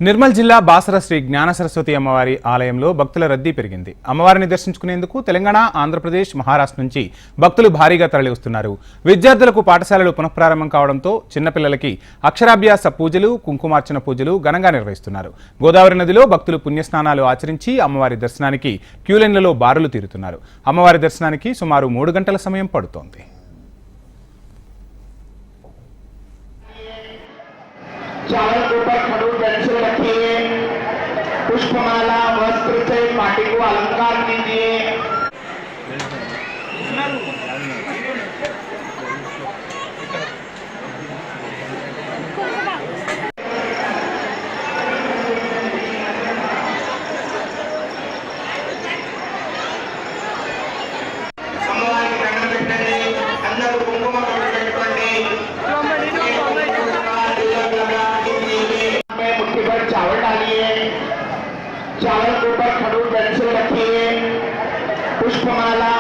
నిర్మల్ జిల్లా బాసర శ్రీ జ్ఞాన సరస్వతి అమ్మవారి ఆలయంలో భక్తుల రద్దీ పెరిగింది. అమ్మవారిని దర్శించుకునేందుకు తెలంగాణ, ఆంధ్రప్రదేశ్, మహారాష్ట్ర నుంచి భక్తులు భారీగా తరలివస్తున్నారు. విద్యార్థులకు పాఠశాలలు పునఃప్రారంభం కావడంతో చిన్నపిల్లలకి అక్షరాభ్యాస పూజలు, కుంకుమార్చన పూజలు ఘనంగా నిర్వహిస్తున్నారు. గోదావరి నదిలో భక్తులు పుణ్యస్నానాలు ఆచరించి అమ్మవారి దర్శనానికి క్యూలైన్లలో బారులు తీరుతున్నారు. అమ్మవారి దర్శనానికి సుమారు 3 గంటల సమయం పడుతోంది. चावल के ऊपर खड़ूर पेंसिल रखिए, पुष्पमाला वस्त्र से पार्टी को अलंकार कीजिए। అమ్మవారి దండం పెట్టండి, అందరూ కుంకుమ పెట్టుకోండి. चावल डालिए, चावल के ऊपर खड़ूर पेंसिल रखिए, पुष्पमाला